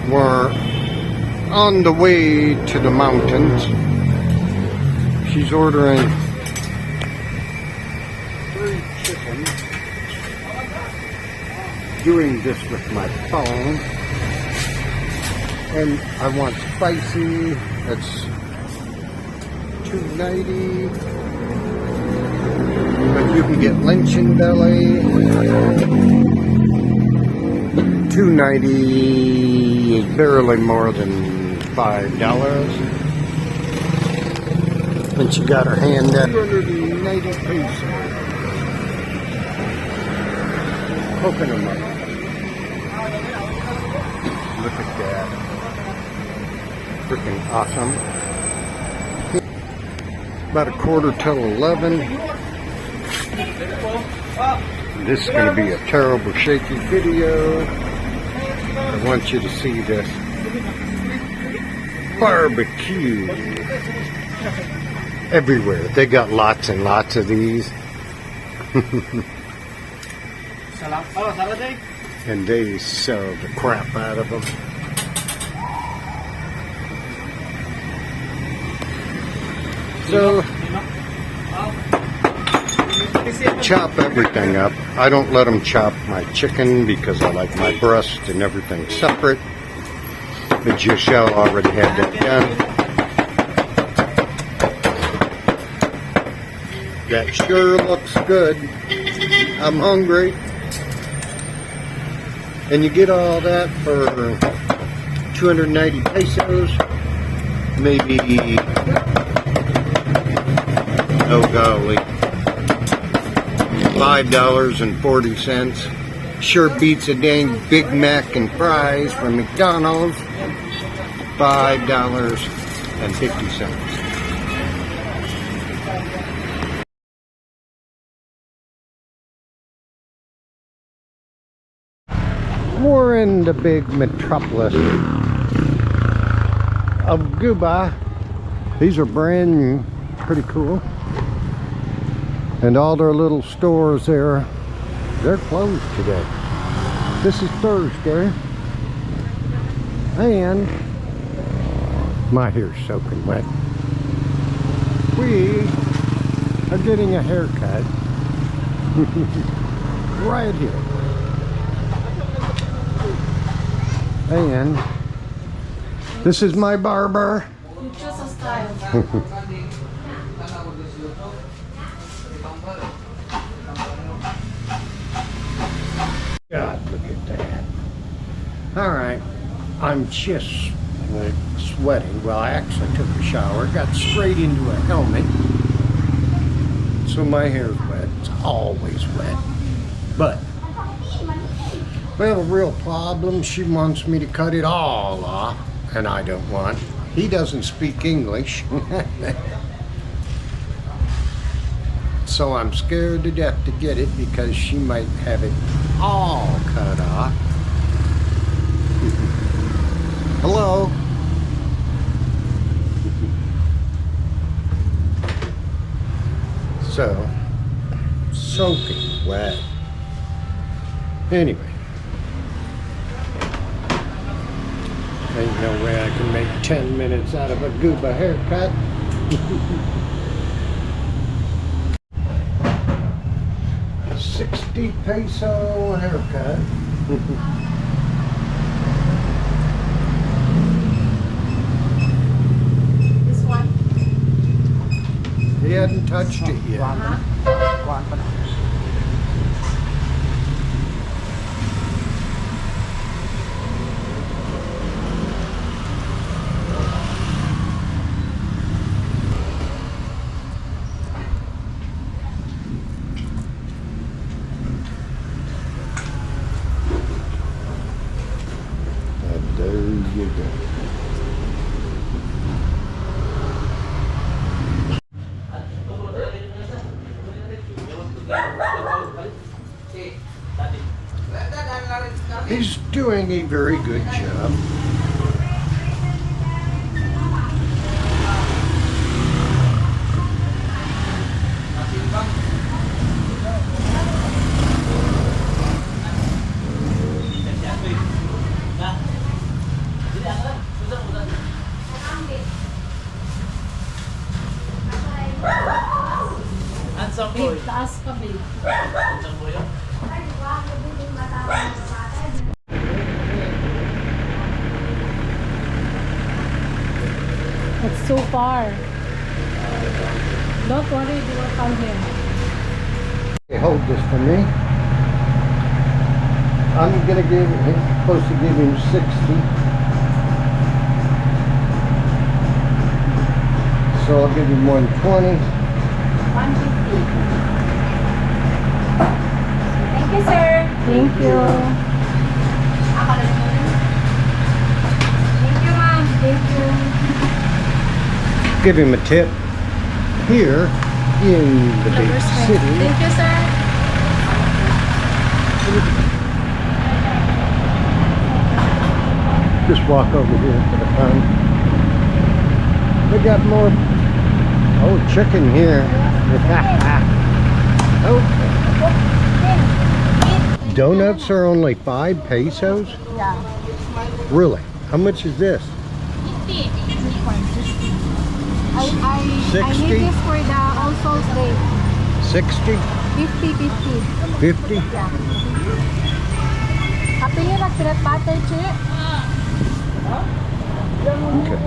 We're on the way to the mountains. She's ordering 3 chickens. Doing this with my phone. And I want spicy. That's $2.90. But you can get lynching belly. $2.90 is barely more than $5. And she got her hand up. 290 pesos. Coconut milk. Look at that. Freaking awesome. About 11:15. This is going to be a terrible shaky video. I want you to see this barbecue everywhere. They got lots and lots of these. And they sell the crap out of them. So, chop everything up. I don't let them chop my chicken because I like my breast and everything separate. But Giselle already had that done. That sure looks good. I'm hungry. And you get all that for 290 pesos. Maybe, oh golly, $5.40. Sure beats a dang Big Mac and fries from McDonald's. $5.50. We're in the big metropolis of Guba. These are brand new, pretty cool. And all their little stores there, they're closed today. This is Thursday. And my hair's soaking wet. We are getting a haircut right here. And this is my barber. You choose a style. God, look at that. Alright, I'm just sweating. Well, I actually took a shower, got straight into a helmet. So my hair's wet. It's always wet. But we have a real problem. She wants me to cut it all off, and I don't want. He doesn't speak English. So I'm scared to death to get it because she might have it all cut off. Hello? So, soaking wet. Anyway. Ain't no way I can make 10 minutes out of a Guba haircut. $60 peso haircut. This one? He hadn't touched it yet. There you go. He's doing a very good job. Babe, taas ka, babe. It's so far. Don't worry, you will come here. Okay, hold this for me. I'm gonna give him, supposed to give him 60. So I'll give him 120. 150. Thank you, sir. Thank you. Thank you, ma'am. Thank you. Give him a tip here in the big city. Thank you, sir. Just walk over here for the fun. They got more, chicken here. Okay. Donuts are only 5 pesos? Yeah. Really? How much is this? I 60? need this for the All Souls Day. 60? 50. 50? Yeah. Happy New Year, peanut butter, che. Okay.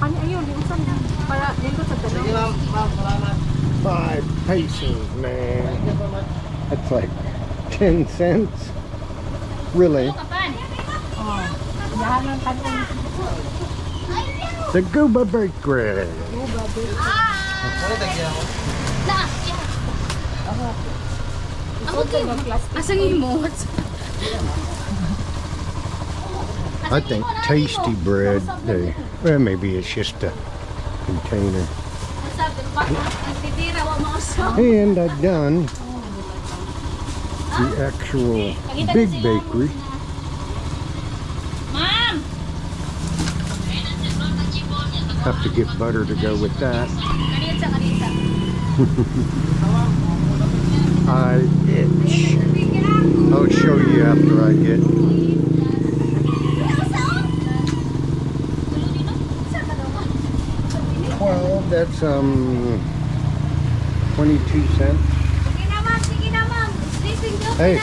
Ayun, para dito sa dalawa. 5 pesos, man. That's like 10 cents. Really? Yahan ng kanin. The Guba Bakery. Asang imot? I think tasty bread. Well, maybe it's just a container. And I've done the actual big bakery. Have to get butter to go with that. I itch. I'll show you after I get. Well, that's 22 cents. Hey.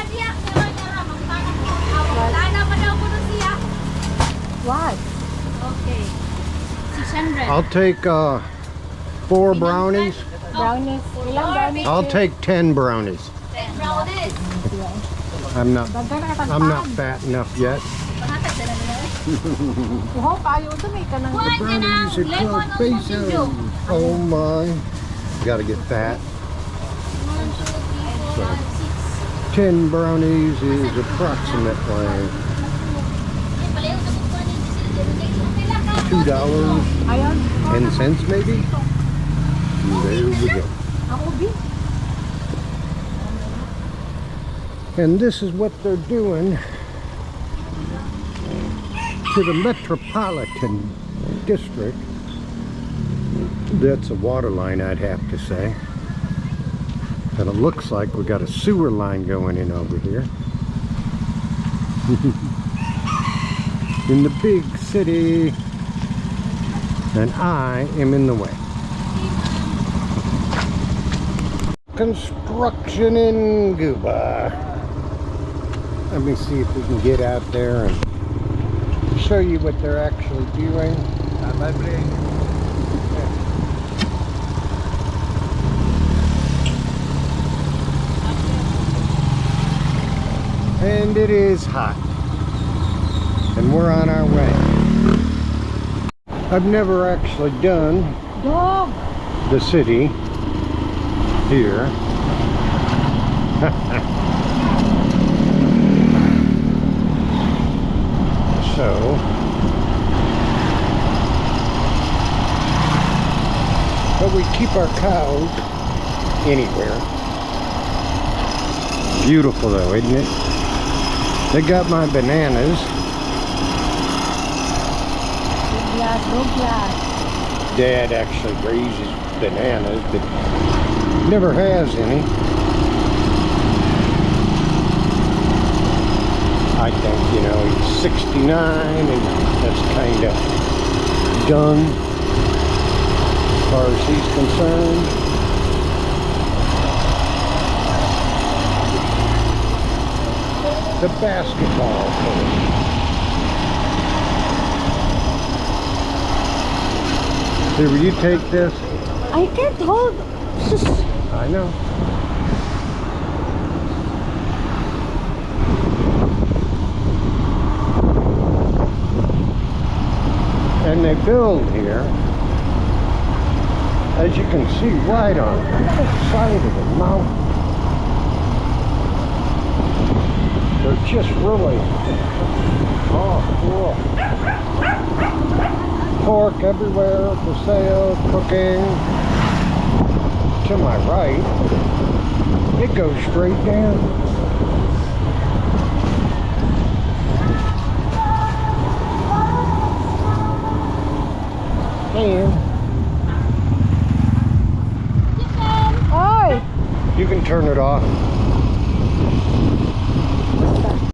What? Okay. 600. I'll take 4 brownies. Brownies. Ilang brownies? I'll take 10 brownies. 10 brownies. I'm not fat enough yet. Brownies are 12 pesos. Oh my. Gotta get fat. So 10 brownies is approximately $2.10 maybe. There we go. And this is what they're doing to the metropolitan district. That's a water line, I'd have to say. And it looks like we got a sewer line going in over here. In the big city. And I am in the way. Construction in Guba. Let me see if we can get out there and show you what they're actually doing. And it is hot. And we're on our way. I've never actually done the city here. So but we keep our cows anywhere. Beautiful though, isn't it? They got my bananas. Dad actually raises bananas, but never has any. I think, you know, he's 69 and that's kind of done as far as he's concerned. The basketball court. Here, will you take this? I can't hold. I know. And they build here, as you can see, right on the side of the mountain. They're just really, oh, cool. Pork everywhere for sale, cooking. To my right, it goes straight down. And Oi! you can turn it off.